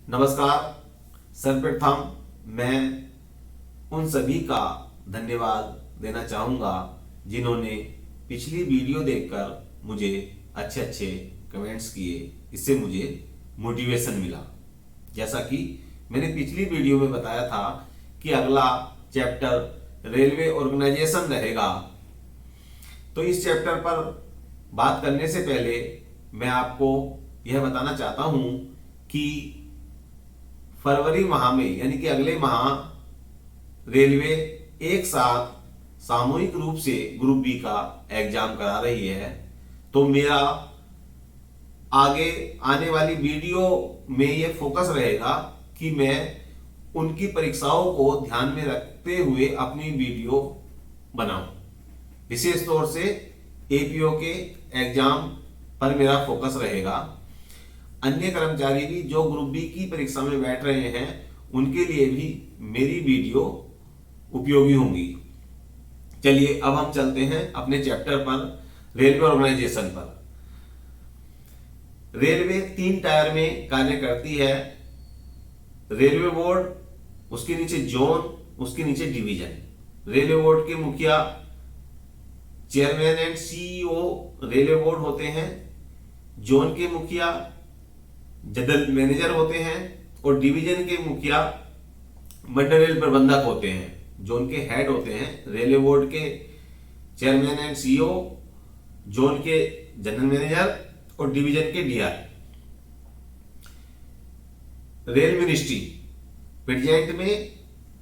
नमस्कार। सर्वप्रथम मैं उन सभी का धन्यवाद देना चाहूँगा जिन्होंने पिछली वीडियो देखकर मुझे अच्छे अच्छे कमेंट्स किए। इससे मुझे मोटिवेशन मिला। जैसा कि मैंने पिछली वीडियो में बताया था कि अगला चैप्टर रेलवे ऑर्गेनाइजेशन रहेगा। तो इस चैप्टर पर बात करने से पहले मैं आपको यह बताना चाहता हूँ कि फरवरी माह में यानी कि अगले माह रेलवे एक साथ सामूहिक रूप से ग्रुप बी का एग्जाम करा रही है। तो मेरा आगे आने वाली वीडियो में यह फोकस रहेगा कि मैं उनकी परीक्षाओं को ध्यान में रखते हुए अपनी वीडियो बनाऊं। विशेष तौर से एपीओ के एग्जाम पर मेरा फोकस रहेगा। अन्य कर्मचारी भी जो ग्रुप बी की परीक्षा में बैठ रहे हैं उनके लिए भी मेरी वीडियो उपयोगी होंगी। चलिए अब हम चलते हैं अपने चैप्टर पर, रेलवे ऑर्गेनाइजेशन पर। रेलवे 3 टायर में कार्य करती है। रेलवे बोर्ड, उसके नीचे जोन, उसके नीचे डिवीजन। रेलवे बोर्ड के मुखिया chairman and CEO railway board होते हैं। जोन के मुखिया जनरल मैनेजर होते हैं और डिवीजन के मुखिया मंडल रेल प्रबंधक होते हैं। जोन के हेड होते हैं रेलवे बोर्ड के चेयरमैन एंड सीईओ, जोन के जनरल मैनेजर और डिवीजन के डीआर। रेल मिनिस्ट्री प्रेजेंट में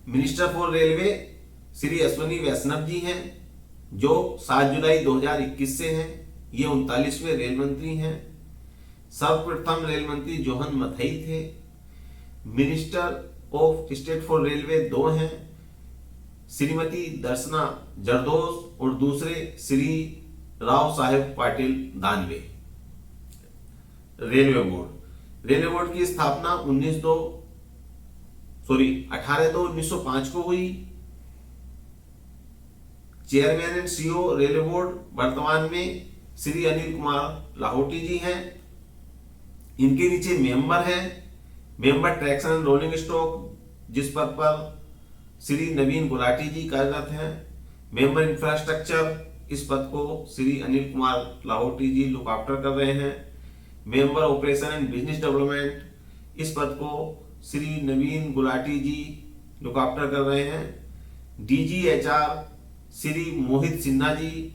minister for railway Shri Ashwini Vaishnaw ji हैं, जो 7 जुलाई 2021 से हैं। ये 39वें रेल मंत्री हैं। सर्वप्रथम रेल मंत्री जोहन मथई थे। Minister of state for railway 2 हैं, श्रीमती दर्शना जरदोस और दूसरे श्री राव साहेब पाटिल दानवे। रेलवे बोर्ड की स्थापना 18/2/1905 को हुई। Chairman and CEO railway board वर्तमान में श्री अनिल कुमार लाहौटी जी हैं। इनके नीचे मेंबर हैं। Member traction and rolling stock, जिस पद पर श्री नवीन गुलाटी जी कार्यरत हैं। मेंबर इंफ्रास्ट्रक्चर, इस पद को श्री अनिल कुमार लाहौटी जी लुक आफ्टर कर रहे हैं। Member operation and business development, इस पद को श्री नवीन गुलाटी जी लुक आफ्टर कर रहे हैं। डीजीएचआर श्री मोहित सिन्हा जी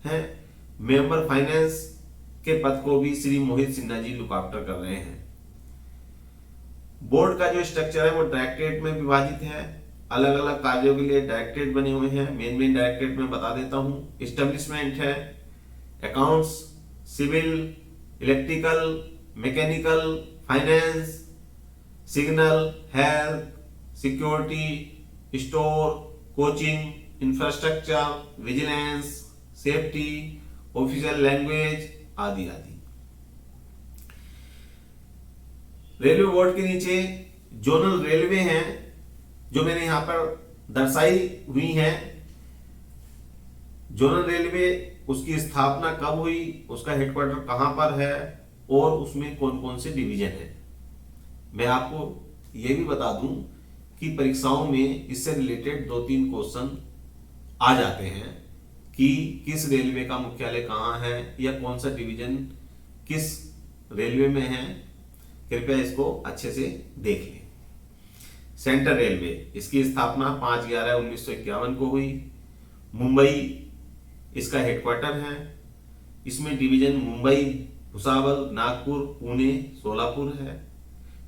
हैं। मेंबर फाइनेंस के पद को भी श्री मोहित सिन्हा जी लुक आफ्टर कर रहे हैं। बोर्ड का जो स्ट्रक्चर है वो डायरेक्टरेट में विभाजित है। अलग अलग कार्यों के लिए डायरेक्टरेट बने हुए हैं। मेन डायरेक्टरेट में बता देता हूं। एस्टेब्लिशमेंट है, accounts, civil, electrical, mechanical, finance, signal, health, security, store, coaching, infrastructure, vigilance, safety, official language आदि आदि। रेलवे बोर्ड के नीचे जोनल रेलवे हैं, जो मैंने यहां पर दर्शाई हुई हैं। जोनल रेलवे, उसकी स्थापना कब हुई, उसका हेडक्वार्टर कहां पर है और उसमें कौन कौन से डिवीजन है। मैं आपको यह भी बता दूं कि परीक्षाओं में इससे रिलेटेड 2-3 क्वेश्चन आ जाते हैं कि किस रेलवे का मुख्यालय कहाँ है या कौन सा डिवीजन किस रेलवे में है। कृपया इसको अच्छे से देख लें। सेंट्रल रेलवे, इसकी स्थापना 5/11/1951 को हुई। मुंबई इसका हेडक्वार्टर है। इसमें डिवीजन मुंबई, भुसावल, नागपुर, पुणे, सोलापुर है।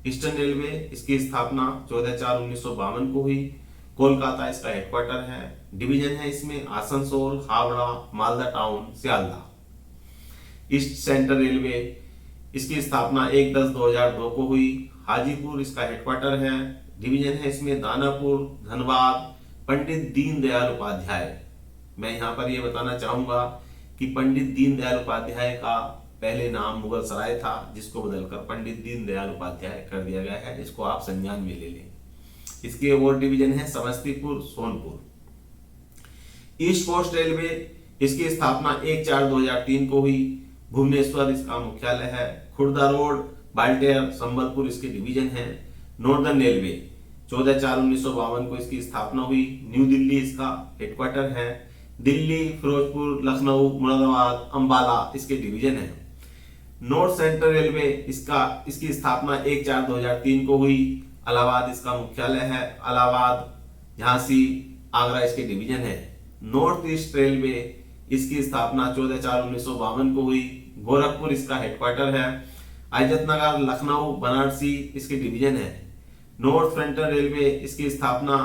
ईस्टर्न रेलवे, इसकी स्थापना 14/4/1952 को हुई। कोलकाता इसका हेडक्वार्टर है। डिवीजन है इसमें Asansol, Howrah, Malda town, Sealdah. East central railway, इसकी स्थापना 1/10/2002 को हुई। हाजीपुर इसका हेडक्वार्टर है। डिवीजन है इसमें दानापुर, धनबाद, पंडित दीनदयाल उपाध्याय। मैं यहां पर यह बताना चाहूंगा कि पंडित दीनदयाल उपाध्याय का पहले नाम मुगल सराय था, जिसको बदलकर पंडित दीनदयाल उपाध्याय कर दिया गया है। इसको आप संज्ञान में ले लें। इसके और डिवीजन है Samastipur, Sonpur. East Coast Railway, इसकी स्थापना 1/4/2003 को हुई। भुवनेश्वर इसका मुख्यालय है। खुर्दा रोड बाल्टेर संबलपुर इसके डिवीजन है। नॉर्दर्न रेलवे 14/4/1952 को इसकी स्थापना हुई। न्यू दिल्ली इसका हेडक्वार्टर है। दिल्ली, फिरोजपुर, लखनऊ, मुरादाबाद, अंबाला इसके डिवीजन है। नॉर्थ सेंट्रल रेलवे इसकी स्थापना 1/4/2003 को हुई। इलाहाबाद इसका मुख्यालय है। इलाहाबाद, झांसी, आगरा इसके डिवीजन है। नॉर्थ ईस्ट रेलवे इसकी स्थापना 14/4/1952 को हुई। गोरखपुर इसका हेडक्वार्टर है। अजतनगर, लखनऊ, बनारसी इसके डिवीजन है। नॉर्थ फ्रंटियर रेलवे इसकी स्थापना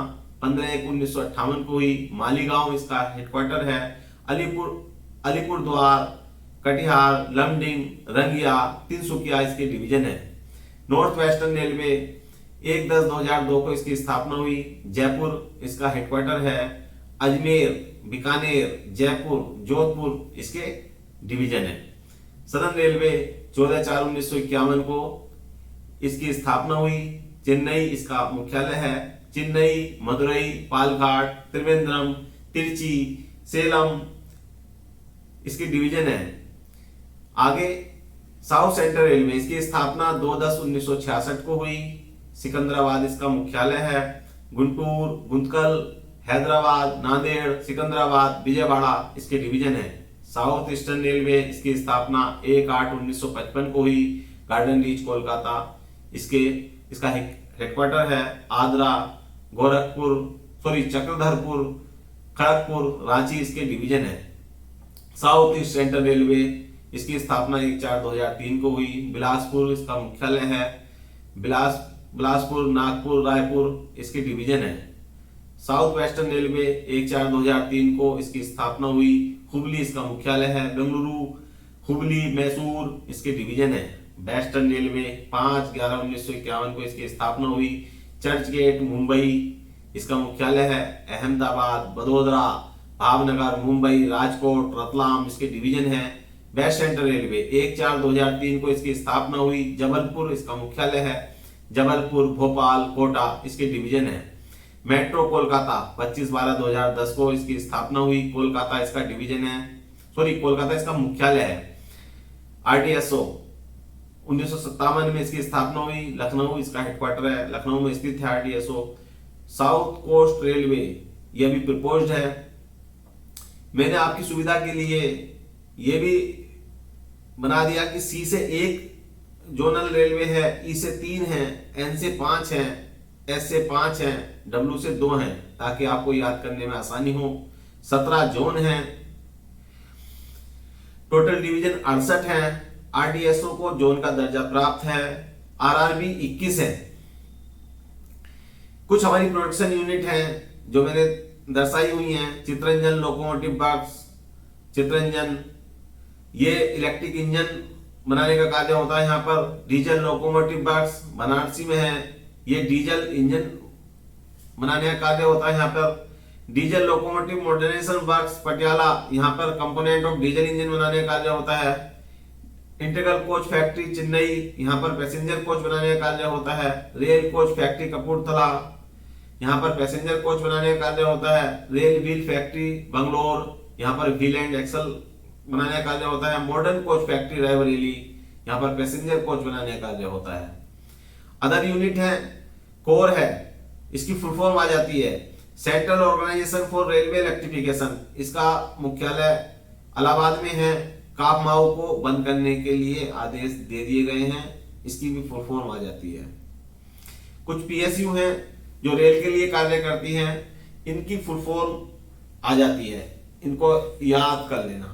15/1/1958 को हुई। मालीगांव इसका हेडक्वार्टर है। अलीपुरद्वार, कटिहार, लमडिंग, रंगिया, तिनसुकिया इसके डिवीजन है। नॉर्थ वेस्टर्न रेलवे 1/10/2002 को इसकी स्थापना हुई। जयपुर इसका हेडक्वार्टर है। अजमेर, बीकानेर, जयपुर, जोधपुर इसके डिवीजन है। सदर्न रेलवे 14/4/1951 को इसकी स्थापना हुई। चेन्नई इसका मुख्यालय है। चेन्नई, मदुरई, पालघाट, त्रिवेंद्रम, तिरुचि, सेलम इसकी डिवीजन है। आगे साउथ सेंट्रल रेलवे इसकी स्थापना 2/10/1966 को हुई। सिकंदराबाद इसका मुख्यालय है। गुंटूर, गुंतकल, हैदराबाद, नांदेड़, सिकंदराबाद, विजयवाड़ा इसके डिवीजन है। साउथ ईस्टर्न रेलवे इसकी स्थापना 1/8/1955 को हुई। गार्डन रीच, कोलकाता इसका हेडक्वार्टर है। आगरा, चक्रधरपुर, खड़गपुर, रांची इसके डिवीजन है। साउथ ईस्ट सेंट्रल रेलवे इसकी स्थापना 1/4/2003 को हुई। बिलासपुर इसका मुख्यालय है। बिलासपुर, नागपुर, रायपुर इसके डिवीजन है। साउथ वेस्टर्न रेलवे 1/4/2003 को इसकी स्थापना हुई। हुबली इसका मुख्यालय है। बेंगलुरु, हुबली, मैसूर इसके डिवीजन है। वेस्टर्न रेलवे 5/11/1951 को इसकी स्थापना हुई। चर्च गेट, मुंबई इसका मुख्यालय है। अहमदाबाद, बड़ोदरा, भावनगर, मुंबई, राजकोट, रतलाम इसके डिवीजन है। वेस्ट सेंट्रल रेलवे 1/4/2003 को इसकी स्थापना हुई। जबलपुर इसका मुख्यालय है। जबलपुर, भोपाल, कोटा इसके डिवीजन है। मेट्रो कोलकाता 25/12/2010 को इसकी स्थापना हुई। कोलकाता इसका डिवीजन है, कोलकाता इसका मुख्यालय है। आरटीएसओ 1957 में इसकी स्थापना हुई। लखनऊ इसका हेडक्वार्टर है। लखनऊ में स्थित है आरटीएसओ। साउथ कोस्ट रेलवे यह भी प्रपोज्ड है। मैंने आपकी सुविधा के लिए यह भी बना दिया कि सी से 1 जोनल रेलवे है, ई से 3 है, एन से 5 है, एस से 5 है, डब्ल्यू से 2 है, ताकि आपको याद करने में आसानी हो। 17 जोन है। टोटल डिवीजन 68 है। आरडीएसओ को जोन का दर्जा प्राप्त है। आरआरबी 21 है। कुछ हमारी प्रोडक्शन यूनिट है जो मैंने दर्शाई हुई हैं। चित्रंजन लोकोमोटिव वर्क्स, चित्रंजन ये इलेक्ट्रिक इंजन बनाने का कार्य होता है। यहाँ पर डीजल लोकोमोटिव वर्क्स बनारसी में है, ये डीजल इंजन बनाने का कार्य होता है। यहाँ पर diesel locomotive modernisation works Patiala, यहाँ पर कंपोनेंट ऑफ डीजल इंजन बनाने का कार्य होता है। इंटीग्रल कोच फैक्ट्री चेन्नई, यहाँ पर पैसेंजर कोच बनाने का कार्य होता है। रेल कोच फैक्ट्री कपूरथला, यहाँ पर पैसेंजर कोच बनाने का कार्य होता है। रेल व्हील फैक्ट्री बंगलोर, यहाँ पर व्हील एंड एक्सल बनाने का कार्य होता है। मॉडर्न कोच फैक्ट्री रायबरेली, यहाँ पर पैसेंजर कोच बनाने का कार्य होता है। अदर यूनिट है, कोर है, इसकी फुल फॉर्म आ जाती है central organisation for railway electrification. इसका मुख्यालय इलाहाबाद में है। काफमाऊ को बंद करने के लिए आदेश दे दिए गए हैं, इसकी भी फुल फॉर्म आ जाती है। कुछ पीएसयू हैं जो रेल के लिए कार्य करती हैं, इनकी फुल फॉर्म आ जाती है, इनको याद कर लेना।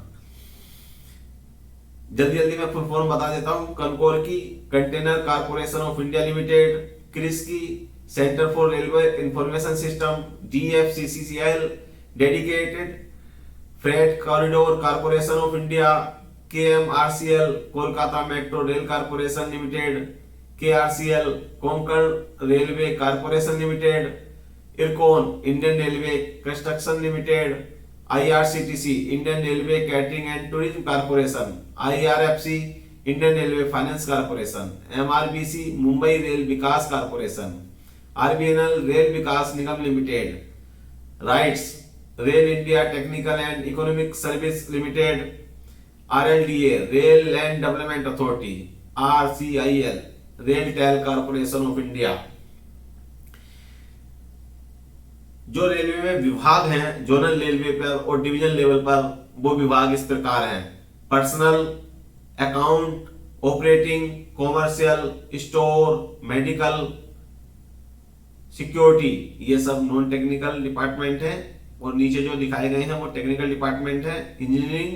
जल्दी जल्दी मैं फुल फॉर्म बता देता हूं। कनकोर की container corporation of India limited, CRIS की centre for railway information system, DFCCCL dedicated freight corridor corporation of India, KMRCL Kolkata metro rail corporation limited, KRCL Konkan railway corporation limited, Ircon Indian railway construction limited, IRCTC Indian railway catering and tourism corporation, IRFC Indian railway finance corporation, MRBC Mumbai rail Vikas corporation, RBNL rail Vikas Nigam limited, RITES rail India technical and economic service limited, RLDA rail land development authority, RCIL RailTel corporation of India. जो railway में विभाग हैं zonal railway पर और division level पर, वो विभाग इस प्रकार हैं: personal, account, operating, commercial, store, medical, security, ये सब नॉन टेक्निकल डिपार्टमेंट है। और नीचे जो दिखाए गए हैं वो टेक्निकल डिपार्टमेंट है: engineering,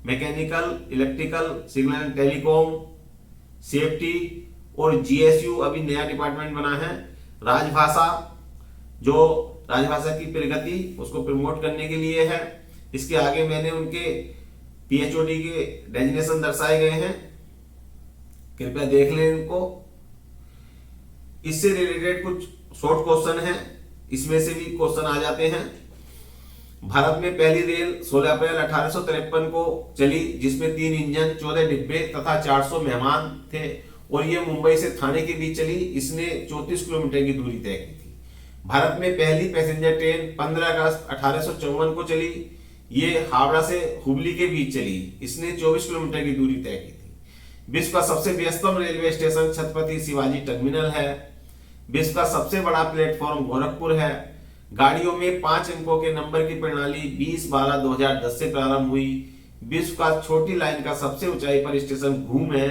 mechanical, electrical, signal and telecom, safety, और जीएसयू अभी नया डिपार्टमेंट बना है। राजभाषा, जो राजभाषा की प्रगति उसको प्रमोट करने के लिए है। इसके आगे मैंने उनके पीएचओडी के डेजिग्नेशन दर्शाए गए हैं, कृपया देख लें इनको। इससे रिलेटेड कुछ शॉर्ट क्वेश्चन हैं, इसमें से भी क्वेश्चन आ जाते हैं। भारत में पहली रेल 16 अप्रैल 1853 को चली, जिसमें 3 इंजन, 14 डिब्बे तथा 400 मेहमान थे, और ये मुंबई से थाने के बीच चली। इसने 34 किलोमीटर की दूरी तय की थी। भारत में पहली पैसेंजर ट्रेन 15 अगस्त 1854 को चली, ये हावड़ा से हुबली के बीच चली। इसने 24 किलोमीटर की दूरी तय की थी। विश्व का सबसे व्यस्तम railway station Chhatrapati Shivaji terminal है। विश्व का सबसे बड़ा प्लेटफॉर्म गोरखपुर है। गाड़ियों में 5 अंकों के नंबर की प्रणाली 20/12/2010 से प्रारंभ हुई। विश्व का छोटी लाइन का सबसे ऊंचाई पर स्टेशन घूम है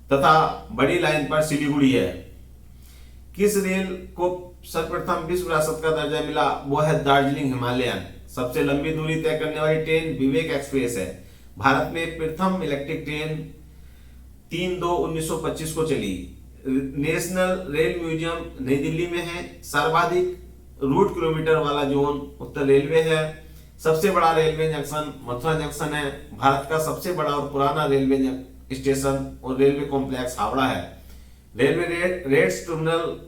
तथा बड़ी लाइन पर सिलीगुड़ी है। किस रेल को सर्वप्रथम विश्व विरासत का दर्जा मिला? वो है दार्जिलिंग हिमालयन। सबसे लंबी दूरी तय करने वाली ट्रेन विवेक एक्सप्रेस है। भारत में प्रथम इलेक्ट्रिक ट्रेन 3/2/1925 को चली। नेशनल रेल म्यूजियम नई दिल्ली में है। सर्वाधिक रूट किलोमीटर वाला जोन उत्तर रेलवे है। सबसे बड़ा रेलवे जंक्शन मथुरा जंक्शन है। भारत का सबसे बड़ा और पुराना रेलवे स्टेशन और रेलवे कॉम्प्लेक्स हावड़ा है। रेलवे रेट्स टर्मिनल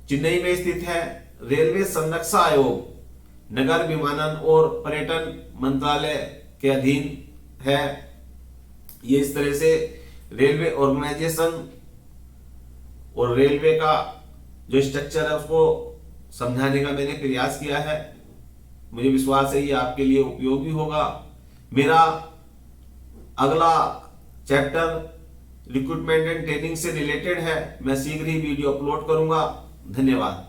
चेन्नई में स्थित है। रेलवे संरक्षा आयोग नगर विमानन और पर्यटन मंत्रालय के अधीन है। ये इस तरह से रेलवे ऑर्गेनाइजेशन और रेलवे का जो स्ट्रक्चर है उसको समझाने का मैंने प्रयास किया है। मुझे विश्वास है ये आपके लिए उपयोगी होगा। मेरा अगला चैप्टर रिक्रूटमेंट एंड ट्रेनिंग से रिलेटेड है। मैं शीघ्र ही वीडियो अपलोड करूंगा। धन्यवाद।